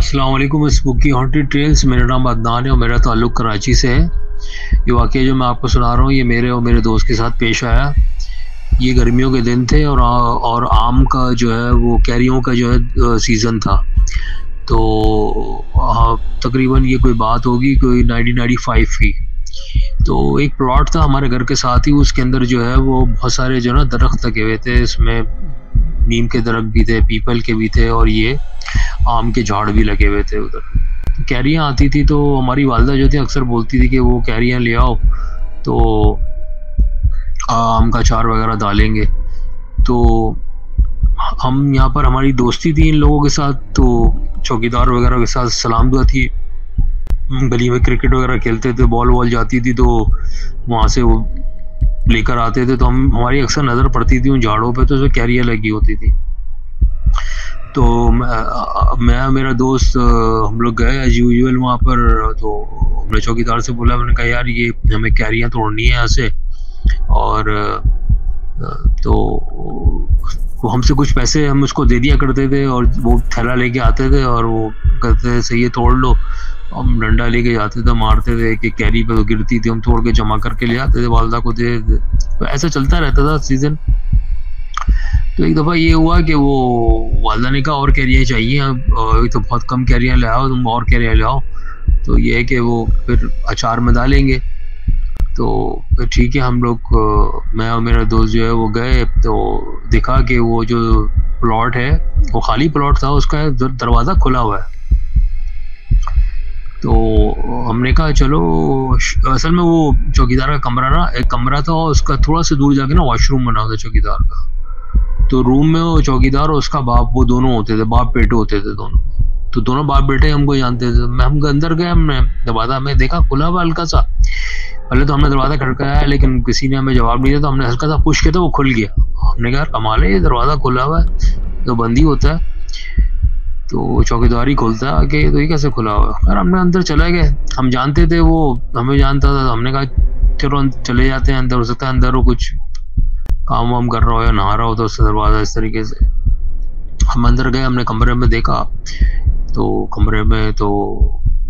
अस्सलाम वालेकुम। Spooky haunted trails, मेरा नाम अदनान है और मेरा ताल्लुक़ कराची से है। ये वाक़या जो मैं आपको सुना रहा हूँ ये मेरे और मेरे दोस्त के साथ पेश आया। ये गर्मियों के दिन थे और आम का जो है वो कैरियों का जो है सीज़न था। तो तकरीबन ये कोई बात होगी कोई 1995 की। तो एक प्लॉट था हमारे घर के साथ ही, उसके अंदर जो है वो बहुत सारे जो है ना दरख्त लगे हुए थे। इसमें नीम के दरख्त भी थे, पीपल के भी थे और ये आम के झाड़ भी लगे हुए थे। उधर कैरियाँ आती थी तो हमारी वालदा जो थी अक्सर बोलती थी कि वो कैरियाँ ले आओ तो आम का अचार वगैरह डालेंगे। तो हम यहाँ पर हमारी दोस्ती थी इन लोगों के साथ, तो चौकीदार वगैरह के साथ सलाम दुआ थी। गली में क्रिकेट वगैरह खेलते थे, बॉल वॉल जाती थी तो वहाँ से वो लेकर आते थे। तो हमारी अक्सर नज़र पड़ती थी उन झाड़ों पे, तो उसमें कैरियाँ लगी होती थी। तो मैं मेरा दोस्त हम लोग गए एज यूजुअल वहाँ पर। तो हमने चौकीदार से बोला, मैंने कहा यार ये हमें कैरियाँ तोड़नी है यहाँ से, और तो वो हमसे कुछ पैसे हम उसको दे दिया करते थे और वो थैला लेके आते थे और वो कहते थे सही है तोड़ लो। हम डंडा लेके जाते थे, मारते थे कि कैरी पे तो गिरती थी, हम तोड़ के जमा करके ले आते थे, वालदा को दे। तो ऐसा चलता रहता था सीज़न। तो एक दफ़ा ये हुआ कि वो वालदा ने कहा और कैरियाँ चाहिए, तो बहुत कम कैरियाँ ले आओ, तुम और कैरियाँ ले आओ। तो ये है कि वो फिर अचार में डालेंगे। तो फिर ठीक है, हम लोग मैं और मेरा दोस्त जो है वो गए तो देखा कि वो जो प्लॉट है वो खाली प्लॉट था, उसका दरवाज़ा खुला हुआ है। तो हमने कहा चलो, असल में वो चौकीदार का कमरा ना, एक कमरा था और उसका थोड़ा सा दूर जाके ना वॉशरूम बना था चौकीदार का। तो रूम में वो चौकीदार और उसका बाप, वो दोनों होते थे, बाप बेटे होते थे दोनों। तो दोनों बाप बेटे हमको जानते थे। हम अंदर गए, हमने दरवाज़ा हमें देखा खुला हुआ हल्का सा। पहले तो हमने दरवाज़ा खड़काया लेकिन किसी ने हमें जवाब नहीं दिया, तो हमने हल्का सा पुश किया तो वो खुल गया। हमने कहा कमाल है, ये दरवाज़ा खुला हुआ है तो बंद ही होता है, तो चौकीदार ही खोलता है आके, तो ये कैसे खुला हुआ है। यार हमने अंदर चले गए, हम जानते थे वो हमें जानता था। हमने कहा चलो चले जाते हैं अंदर, हो सकता है अंदर वो कुछ काम वाम कर रहा हो या नहा रहा हो, तो उससे दरवाज़ा इस तरीके से। हम अंदर गए, हमने कमरे में देखा तो कमरे में तो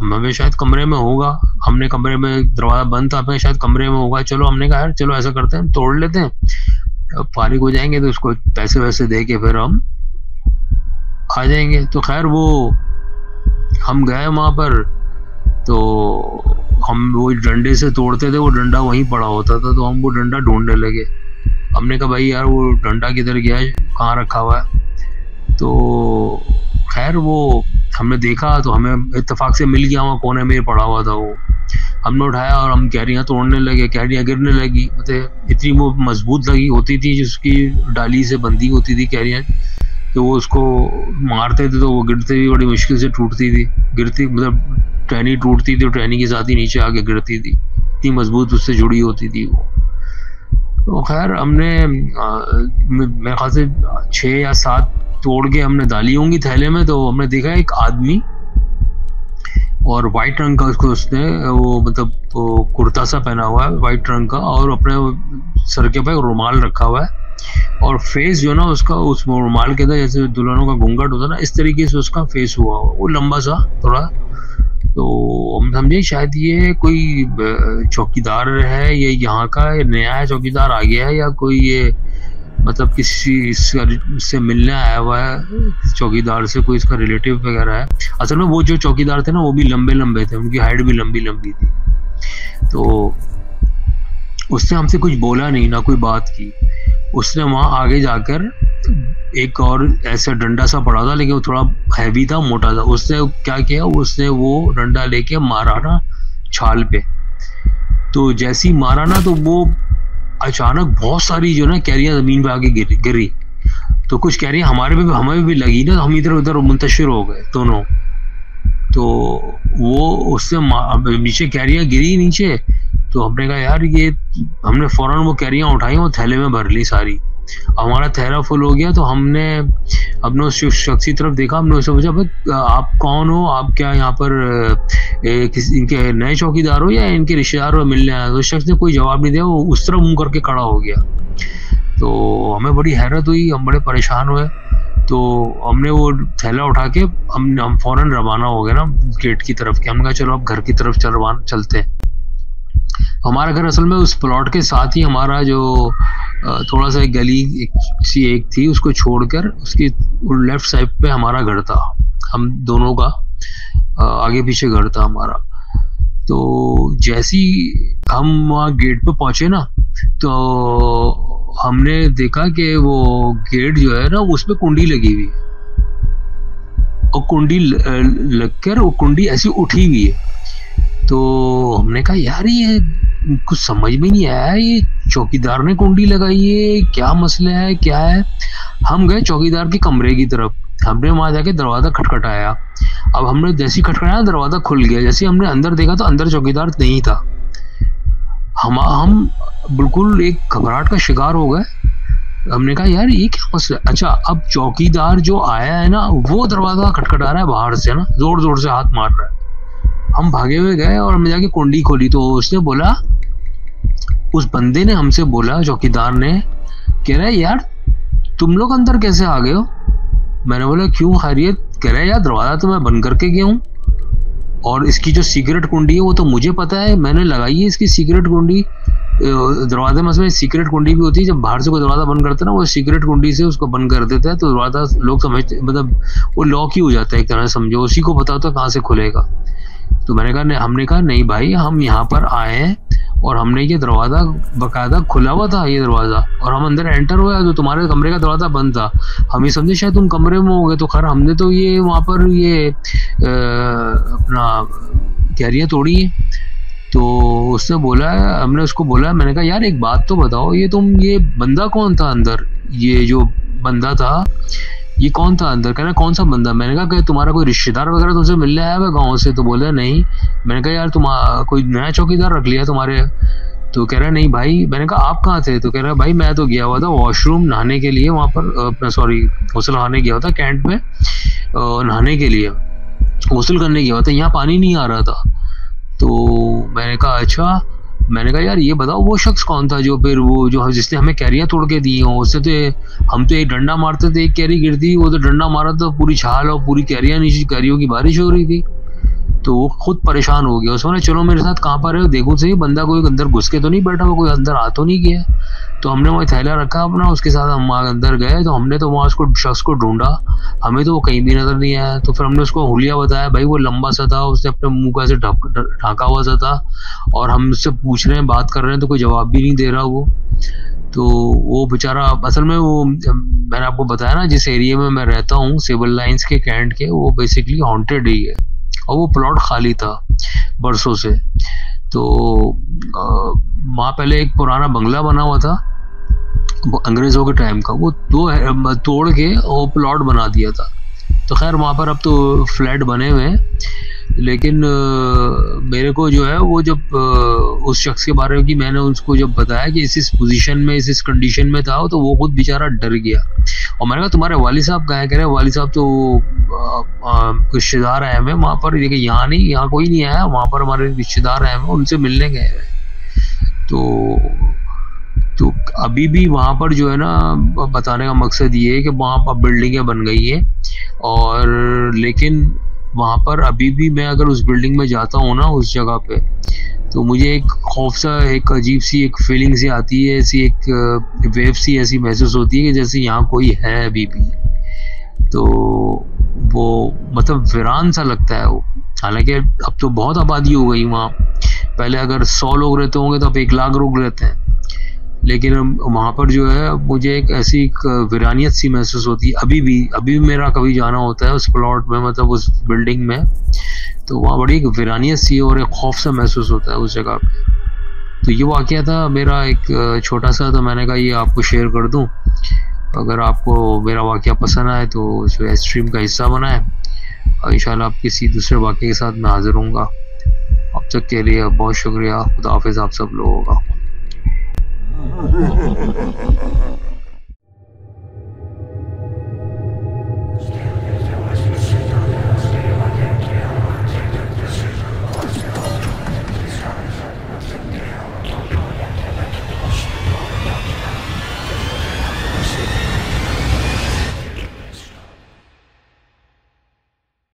हमें शायद कमरे में होगा, हमने कमरे में दरवाज़ा बंद था, हमें शायद कमरे में होगा। चलो हमने कहा यार चलो ऐसा करते हैं, तोड़ लेते हैं, अब फारिग हो जाएंगे तो उसको पैसे वैसे दे के फिर हम आ जाएंगे। तो खैर वो हम गए वहाँ पर, तो हम वो डंडे से तोड़ते थे, वो डंडा वहीं पड़ा होता था, तो हम वो डंडा ढूंढने लगे। हमने कहा भाई यार वो डंडा किधर गया है, कहाँ रखा हुआ है। तो खैर वो हमने देखा तो हमें इत्तेफाक से मिल गया, वहाँ कोने में पड़ा हुआ था वो। हमने उठाया और हम कैरियाँ तोड़ने लगे, कैरियाँ गिरने लगी। मतलब इतनी वो मजबूत लगी होती थी, जिसकी डाली से बंधी होती थी कैरियाँ, तो वो उसको मारते थे तो वो गिरते भी बड़ी मुश्किल से टूटती थी। गिरती मतलब टहनी टूटती थी, टहनी के साथ ही नीचे आके गिरती थी, इतनी मजबूत उससे जुड़ी होती थी वो। तो खैर हमने मेरे ख्याल से 6 या 7 तोड़ के हमने डाली होंगी थैले में। तो हमने देखा एक आदमी और वाइट रंग का उसने वो मतलब वो कुर्ता सा पहना हुआ है वाइट रंग का, और अपने सर के पे रुमाल रखा हुआ है, और फेस जो ना उसका उस रुमाल के अंदर जैसे दुल्हनों का घूंघट होता है ना, इस तरीके से उसका फेस हुआ, वो लंबा सा थोड़ा। तो हम समझे शायद ये कोई चौकीदार है, ये यहाँ का नया है, चौकीदार आ गया है, या कोई ये मतलब किसी से मिलने आया हुआ है चौकीदार से, कोई इसका रिलेटिव वगैरह है। असल में वो जो चौकीदार थे ना वो भी लंबे लंबे थे, उनकी हाइट भी लंबी लंबी थी। तो उसने हमसे कुछ बोला नहीं, ना कोई बात की। उसने वहाँ आगे जाकर एक और ऐसा डंडा सा पड़ा था, लेकिन वो थोड़ा हैवी था, मोटा था। उसने क्या किया, उसने वो डंडा लेके मारा ना छाल पे। तो जैसी मारा ना तो वो अचानक बहुत सारी जो ना कैरियाँ जमीन पे आके गिरी। तो कुछ कैरियाँ हमें भी लगी ना, हम इधर उधर मुंतशिर हो गए दोनों। तो वो उससे नीचे कैरियाँ गिरी नीचे। तो हमने कहा यार ये, हमने फौरन वो कैरियाँ उठाई, वो थैले में भर ली सारी। हमारा थैला फुल हो गया। तो हमने अपने उस शख्स की तरफ देखा, हमने उससे पूछा भाई आप कौन हो, आप क्या यहाँ पर इनके नए चौकीदार हो या इनके रिश्तेदार हो मिलने आए? तो उस शख्स ने कोई जवाब नहीं दिया, वो उस तरफ मुंह करके खड़ा हो गया। तो हमें बड़ी हैरत हुई, हम बड़े परेशान हुए। तो हमने वो थैला उठा के हम फौरन रवाना हो गए ना गेट की तरफ के। हमने कहा चलो अब घर की तरफ चलते हैं। हमारा घर असल में उस प्लॉट के साथ ही हमारा जो थोड़ा सा एक गली एक थी, उसको छोड़कर उसकी लेफ्ट साइड पे हमारा घर था। हम दोनों का आगे पीछे घर था हमारा। तो जैसी हम वहाँ गेट पे पहुंचे ना, तो हमने देखा कि वो गेट जो है ना उस पे कुंडी लगी हुई है, और कुंडी लगकर वो कुंडी ऐसी उठी हुई है। तो हमने कहा यार ये कुछ समझ में नहीं आया, ये चौकीदार ने कुंडी लगाई है, क्या मसला है क्या है। हम गए चौकीदार के कमरे की तरफ, हमने वहां जाके दरवाजा खटखटाया। अब हमने जैसे ही खटखटाया दरवाजा खुल गया। जैसे हमने अंदर देखा तो अंदर चौकीदार नहीं था। हम बिल्कुल एक घबराहट का शिकार हो गए। हमने कहा यार ये क्या मसला है। अच्छा, अब चौकीदार जो आया है ना वो दरवाजा खटखटा रहा है बाहर से ना, जोर जोर से हाथ मार रहा है। हम भागे हुए गए और हमने जाके कुंडी खोली तो उसने बोला, उस बंदे ने हमसे बोला, चौकीदार ने, कह रहा है यार तुम लोग अंदर कैसे आ गए हो। मैंने बोला क्यों खैरियत। कह रहा है यार दरवाजा तो मैं बंद करके गया हूँ, और इसकी जो सीक्रेट कुंडी है वो तो मुझे पता है, मैंने लगाई है इसकी सीक्रेट कुंडी। दरवाजे में उसमें सीक्रेट कुंडी भी होती है, जब बाहर से कोई दरवाजा बंद करता है ना वो सीक्रेट कुंडी से उसको बंद कर देता है, तो दरवाजा लोग समझते, मतलब वो लॉक ही हो जाता है एक तरह से, समझो उसी को पता होता है कहाँ से खुलेगा। तो हमने कहा नहीं भाई, हम यहाँ पर आए हैं और हमने ये दरवाजा बकायदा खुला हुआ था ये दरवाजा, और हम अंदर एंटर हुआ तो तुम्हारे कमरे का दरवाजा बंद था। हम ये समझे शायद तुम कमरे में हो गए, तो खैर हमने तो ये वहाँ पर ये अपना कैरियाँ तोड़ी है। तो उसने बोला, हमने उसको बोला, मैंने कहा यार एक बात तो बताओ, ये बंदा कौन था अंदर, ये जो बंदा था ये कौन था अंदर। कह रहा कौन सा बंदा। मैंने कहा कि तुम्हारा कोई रिश्तेदार वगैरह तुमसे मिलने आया हुआ गाँव से। तो बोला नहीं। मैंने कहा यार तुम कोई नया चौकीदार रख लिया तुम्हारे। तो कह रहा नहीं भाई। मैंने कहा आप कहाँ थे। तो कह रहा भाई मैं तो गया हुआ था वॉशरूम नहाने के लिए, वहाँ पर सॉरी गौसल नहाने गया हुआ था कैंट में, नहाने के लिए गौसल करने गया हुआ था, यहाँ पानी नहीं आ रहा था। तो मैंने कहा अच्छा। मैंने कहा यार ये बताओ वो शख्स कौन था जो फिर वो जो जिसने हमें कैरियाँ तोड़ के दी हों। उससे तो हम तो एक डंडा मारते थे, एक कैरी गिरती, वो तो डंडा मारा तो पूरी छाल और पूरी कैरियाँ नीचे, कैरियों की बारिश हो रही थी। तो वो खुद परेशान हो गया। उसने चलो मेरे साथ कहाँ पर है देखो सही, बंदा कोई अंदर घुस के तो नहीं बैठा हुआ, कोई अंदर आ तो नहीं गया। तो हमने वहाँ थैला रखा अपना, उसके साथ हम अंदर गए। तो हमने तो वहाँ उसको शख्स को ढूंढा, हमें तो वो कहीं भी नजर नहीं आया। तो फिर हमने उसको हुलिया बताया, भाई वो लंबा सा था, उसने अपने मुंह को ऐसे ढाका हुआ सा था, और हम उससे पूछ रहे हैं, बात कर रहे हैं, तो कोई जवाब भी नहीं दे रहा वो। तो वो बेचारा असल में वो, मैंने आपको बताया ना जिस एरिया में मैं रहता हूँ सिविल लाइंस के कैंट के, वो बेसिकली हॉन्टेड ही है, और वो प्लॉट खाली था बरसों से। तो वहाँ पहले एक पुराना बंगला बना हुआ था अंग्रेजों के टाइम का, वो तोड़ के वो प्लॉट बना दिया था। तो खैर वहाँ पर अब तो फ्लैट बने हुए हैं। लेकिन मेरे को जो है वो जब उस शख्स के बारे में कि मैंने उसको जब बताया कि इस पोजीशन में इस कंडीशन में था, तो वो खुद बेचारा डर गया। और मैंने कहा तुम्हारे वालिद साहब कहाँ हैं। कह रहे वालिद साहब तो रिश्तेदार आए हुए वहाँ पर। देखिए यहाँ नहीं, यहाँ कोई नहीं आया, वहाँ पर हमारे रिश्तेदार आए हुए, उनसे मिलने गए हैं। तो अभी भी वहाँ पर जो है ना, बताने का मकसद ये है कि वहाँ पर बिल्डिंगें बन गई हैं, और लेकिन वहाँ पर अभी भी मैं अगर उस बिल्डिंग में जाता हूँ ना उस जगह पे, तो मुझे एक खौफ सा, एक अजीब सी एक फीलिंग सी आती है, ऐसी एक वेव सी ऐसी महसूस होती है कि जैसे यहाँ कोई है अभी भी। तो वो मतलब वीरान सा लगता है वो। हालांकि अब तो बहुत आबादी हो गई वहाँ। पहले अगर 100 लोग रहते होंगे तो अब 1 लाख लोग रहते हैं। लेकिन वहाँ पर जो है मुझे एक ऐसी वीरानियत सी महसूस होती है अभी भी मेरा कभी जाना होता है उस प्लॉट में, मतलब उस बिल्डिंग में, तो वहाँ बड़ी एक वीरानियत सी और एक खौफ सा महसूस होता है उस जगह पे। तो ये वाक़या था मेरा एक छोटा सा, तो मैंने कहा ये आपको शेयर कर दूँ। अगर आपको मेरा वाक़या पसंद आए तो इसे स्ट्रीम का हिस्सा बनाएं, और इंशाल्लाह आप किसी दूसरे वाक़ये के साथ मैं हाजिर हूँगा। अब तक के लिए बहुत शुक्रिया। खुदा हाफिज़ आप सब लोगों का।